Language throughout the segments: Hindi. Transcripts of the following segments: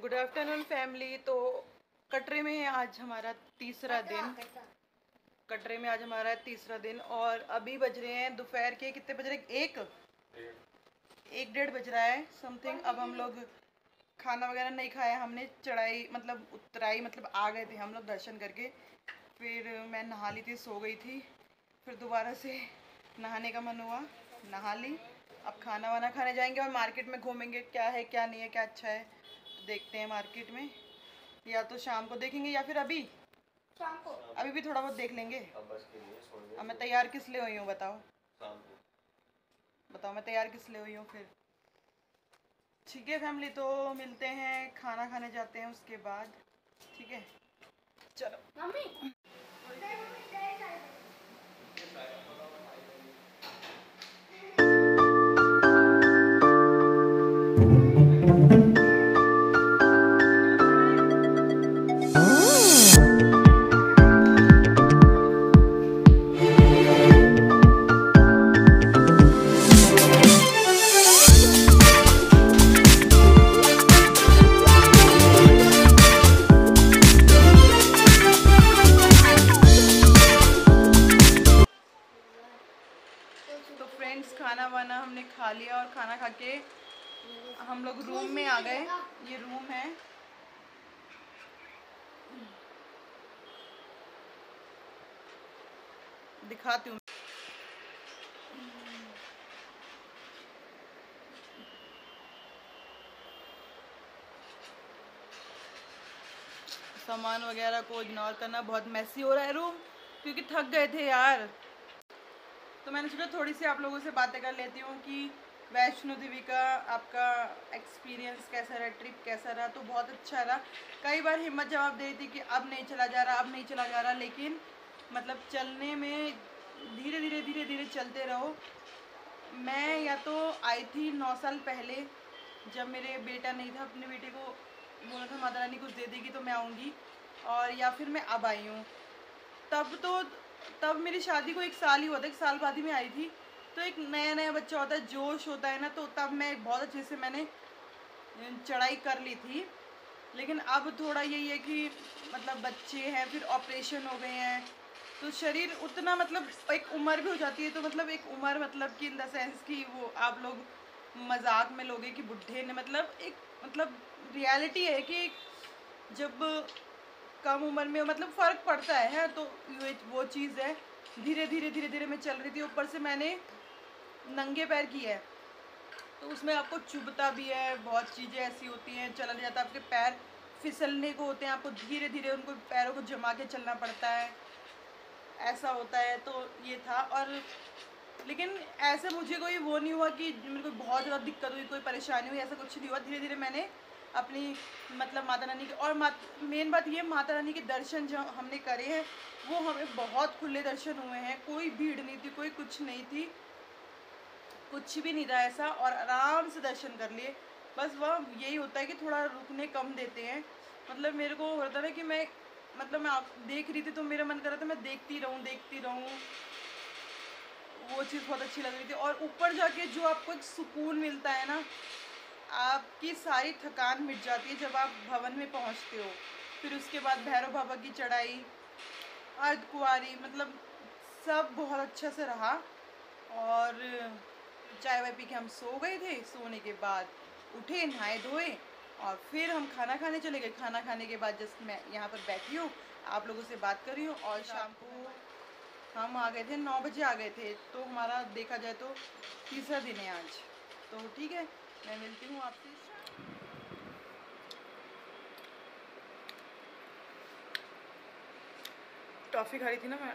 Good afternoon family. तो कटरे में है आज हमारा तीसरा दिन। कटरे में आज हमारा तीसरा दिन और अभी बज रहे हैं दोपहर के कितने बज रहे हैं? एक डेढ़ बज रहा है समथिंग। अब हम लोग खाना वगैरह नहीं खाया, हमने चढ़ाई मतलब उतराई मतलब आ गए थे हम लोग दर्शन करके। फिर मैं नहा ली थी, सो गई थी। फिर दोबारा से नहाने का मन हुआ, नहा ली। अब खाना वाना खाने जाएंगे और मार्केट में घूमेंगे, क्या है क्या नहीं है, क्या अच्छा है तो देखते हैं मार्केट में। या तो शाम को देखेंगे या फिर अभी शाम को अभी भी थोड़ा बहुत देख लेंगे। अब मैं तैयार किस लिए हुई हूँ बताओ? बताओ मैं तैयार किस लिए हुई हूँ फिर? ठीक है फैमिली, तो मिलते हैं, खाना खाने जाते हैं उसके बाद। ठीक है चलो। मम्मी तो फ्रेंड्स खाना वाना हमने खा लिया और खाना खा के हम लोग रूम में आ गए। ये रूम है, दिखाती हूँ। सामान वगैरह को इग्नोर करना, बहुत मैसी हो रहा है रूम क्योंकि थक गए थे यार। तो मैंने सोचा थोड़ी सी आप लोगों से बातें कर लेती हूँ कि वैष्णो देवी का आपका एक्सपीरियंस कैसा रहा, ट्रिप कैसा रहा। तो बहुत अच्छा रहा। कई बार हिम्मत जवाब दे रही थी कि अब नहीं चला जा रहा, अब नहीं चला जा रहा, लेकिन मतलब चलने में धीरे धीरे धीरे धीरे चलते रहो। मैं या तो आई थी 9 साल पहले जब मेरे बेटा नहीं था, अपने बेटे को बोला था माता रानी कुछ दे देगी तो मैं आऊँगी, और या फिर मैं अब आई हूँ। तब मेरी शादी को 1 साल ही हुआ था, 1 साल बाद ही मैं आई थी। तो एक नया नया बच्चा होता है, जोश होता है ना, तो तब मैं बहुत अच्छे से मैंने चढ़ाई कर ली थी। लेकिन अब थोड़ा यही है कि मतलब बच्चे हैं, फिर ऑपरेशन हो गए हैं, तो शरीर उतना मतलब एक उम्र भी हो जाती है। तो मतलब एक उम्र मतलब कि इन द सेंस कि वो आप लोग मजाक में लोगे कि बुढ़े ने, मतलब एक मतलब रियलिटी है कि जब कम उम्र में मतलब फ़र्क पड़ता है। तो ये वो चीज़ है। धीरे धीरे धीरे धीरे मैं चल रही थी, ऊपर से मैंने नंगे पैर की है तो उसमें आपको चुभता भी है, बहुत चीज़ें ऐसी होती हैं, चला नहीं जाता, आपके पैर फिसलने को होते हैं, आपको धीरे धीरे उनको पैरों को जमा के चलना पड़ता है, ऐसा होता है। तो ये था। और लेकिन ऐसे मुझे कोई वो नहीं हुआ कि मेरे को बहुत ज़्यादा दिक्कत हुई, कोई परेशानी हुई, ऐसा कुछ नहीं हुआ। धीरे धीरे मैंने अपनी मतलब माता रानी के, और मेन बात ये, माता रानी के दर्शन जो हमने करे हैं वो हमें बहुत खुले दर्शन हुए हैं। कोई भीड़ नहीं थी, कोई कुछ नहीं थी, कुछ भी नहीं था ऐसा, और आराम से दर्शन कर लिए। बस वह यही होता है कि थोड़ा रुकने कम देते हैं। मतलब मेरे को होता ना कि मैं मतलब मैं आप देख रही थी तो मेरा मन कर रहा था मैं देखती रहूँ। वो चीज़ बहुत अच्छी लग रही थी। और ऊपर जाके जो आपको एक सुकून मिलता है ना, आपकी सारी थकान मिट जाती है जब आप भवन में पहुंचते हो। फिर उसके बाद भैरव बाबा की चढ़ाई, अर्धकुंवारी, मतलब सब बहुत अच्छा से रहा। और चाय वाय पी के हम सो गए थे। सोने के बाद उठे, नहाए धोए और फिर हम खाना खाने चले गए। खाना खाने के बाद जस्ट मैं यहाँ पर बैठी हूँ, आप लोगों से बात कर रही हूँ। और शाम को हम आ गए थे, 9 बजे आ गए थे। तो हमारा देखा जाए तो तीसरा दिन है आज। तो ठीक है, मैं मिलती हूँ आपसे। टॉफ़ी खा रही थी ना मैं।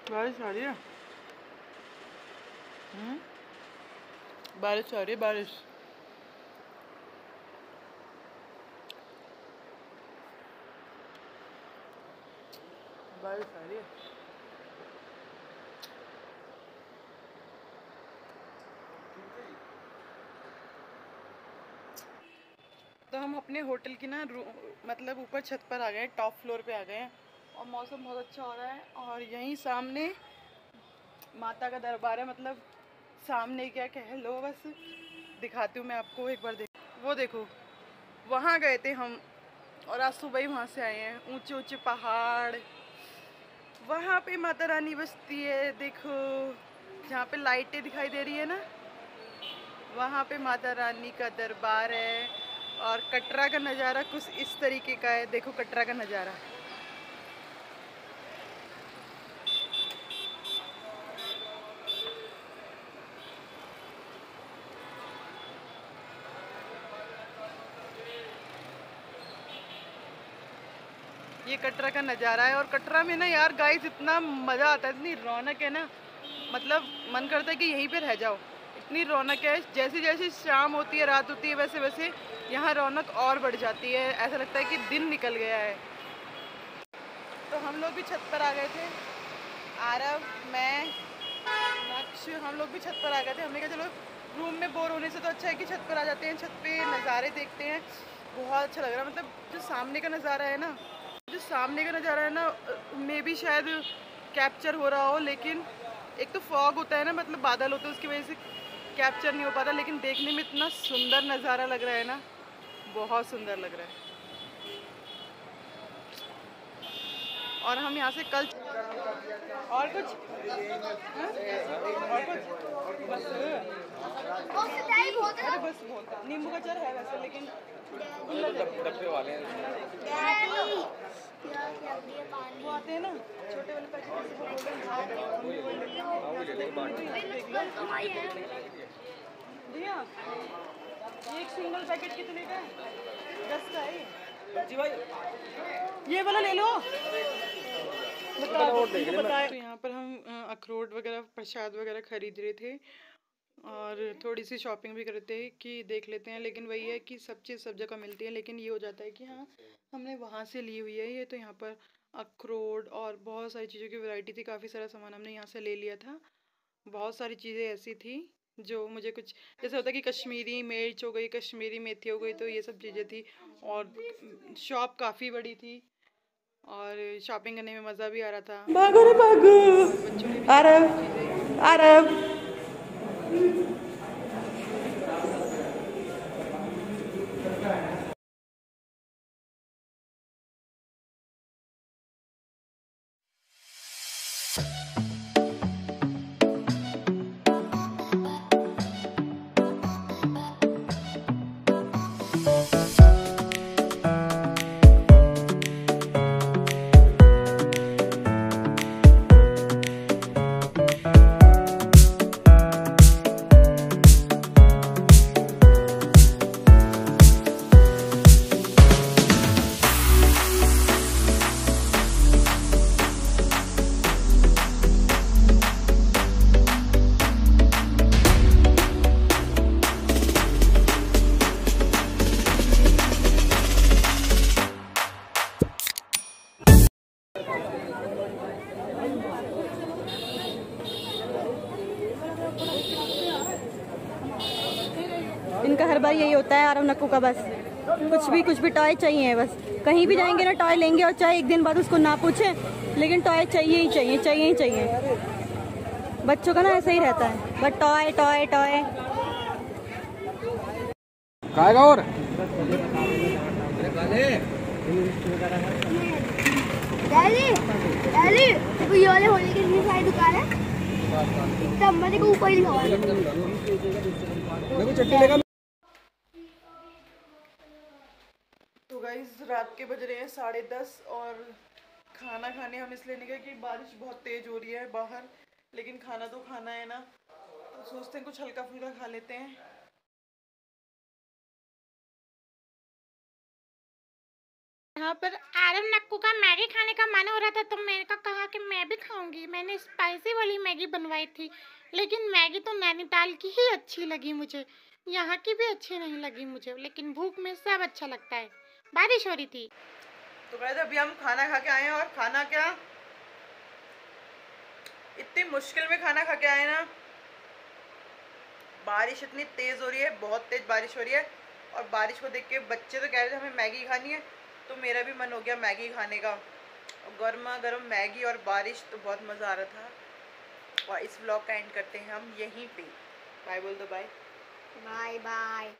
बारिश आ रही है। बारिश आ रही है, बारिश। बारिश आ रही है। तो हम अपने होटल की ना मतलब ऊपर छत पर आ गए हैं, टॉप फ्लोर पे आ गए हैं और मौसम बहुत अच्छा हो रहा है। और यहीं सामने माता का दरबार है, मतलब सामने क्या कह लो, बस दिखाती हूँ मैं आपको एक बार। वो देखो, वहाँ गए थे हम और आज सुबह ही वहाँ से आए हैं। ऊंचे ऊंचे पहाड़, वहाँ पे माता रानी बसती है, देखो जहाँ पे लाइटें दिखाई दे रही है ना, वहाँ पे माता रानी का दरबार है। और कटरा का नज़ारा कुछ इस तरीके का है, देखो कटरा का नज़ारा। ये कटरा का नज़ारा है। और कटरा में ना यार गाइस इतना मज़ा आता है, इतनी रौनक है ना, मतलब मन करता है कि यहीं पे रह जाओ, इतनी रौनक है। जैसी जैसी शाम होती है, रात होती है, वैसे वैसे यहाँ रौनक और बढ़ जाती है, ऐसा लगता है कि दिन निकल गया है। तो हम लोग भी छत पर आ गए थे, आरव, मैं, नक्श, हम लोग भी छत पर आ गए थे। हमने कहा चलो रूम में बोर होने से तो अच्छा है कि छत पर आ जाते हैं, छत पे नज़ारे देखते हैं। बहुत अच्छा लग रहा है, मतलब जो सामने का नज़ारा है ना, मे भी शायद कैप्चर हो रहा हो, लेकिन एक तो फॉग होता है ना, मतलब बादल होते हैं, उसकी वजह से कैप्चर नहीं हो पाता। लेकिन देखने में इतना सुंदर नज़ारा लग रहा है ना, बहुत सुंदर लग रहा है। और हम यहाँ से कल और कुछ हाँ? और कुछ बस अरे बस बोलता नींबू का अचार है वैसे, लेकिन डब्बे वाले वो आते हैं ना छोटे वाले पैकेट, भैया ये एक सिंगल पैकेट कितने का है? 10 का है जी भाई, ये वाला ले लो। तो यहाँ पर हम अखरोट वगैरह, प्रसाद वगैरह खरीद रहे थे और थोड़ी सी शॉपिंग भी करते हैं कि देख लेते हैं। लेकिन वही है कि सब चीज़ सब जगह मिलती है, लेकिन ये हो जाता है कि हाँ हमने वहाँ से ली हुई है ये, तो यहाँ पर अखरोट और बहुत सारी चीज़ों की वैरायटी थी, काफ़ी सारा सामान हमने यहाँ से ले लिया था। बहुत सारी चीज़ें ऐसी थी जो मुझे कुछ जैसे होता है कि कश्मीरी मिर्च हो गई, कश्मीरी मेथी हो गई, तो ये सब चीज़ें थी। और शॉप काफ़ी बड़ी थी और शॉपिंग करने में मज़ा भी आ रहा था। भागो रे भागो, बच्चों ने भी आरव आरव। इनका हर बार यही होता है आरव नक्कू का, बस कुछ भी टॉय चाहिए, बस कहीं भी जाएंगे ना टॉय लेंगे, और चाहे एक दिन बाद उसको ना पूछें लेकिन टॉय चाहिए ही चाहिए, चाहिए ही चाहिए। बच्चों का ना ऐसा ही रहता है, बस टॉय टॉय टॉय। खाएगा और ये वाले होली के लिए सारी दुकान है, इतना को ऊपर ही तो गाइस रात के बज रहे हैं 10:30 और खाना खाने हम इसलिए नहीं गए कि बारिश बहुत तेज हो रही है बाहर, लेकिन खाना तो खाना है ना, तो सोचते हैं कुछ हल्का फुल्का खा लेते हैं। यहाँ पर आरव नक्कू का मैगी खाने का मन हो रहा था, तो मैंने कहा कि मैं भी खाऊंगी। मैंने स्पाइसी वाली मैगी बनवाई थी, लेकिन मैगी तो नैनीताल की ही अच्छी लगी मुझे, यहाँ की भी अच्छी नहीं लगी मुझे, लेकिन भूख में सब अच्छा लगता है। बारिश हो रही थी तो गाइस अभी हम खाना खा के आए हैं, और खाना क्या, इतनी मुश्किल में खाना खा के आए ना, बारिश इतनी तेज हो रही है, बहुत तेज बारिश हो रही है और बारिश को देख के बच्चे तो कह रहे थे हमें मैगी खानी है, तो मेरा भी मन हो गया मैगी खाने का। गर्मा गर्म मैगी और बारिश, तो बहुत मज़ा आ रहा था। और इस व्लॉग का एंड करते हैं हम यहीं पे। बाय बोल दो, बाय बाय बाय।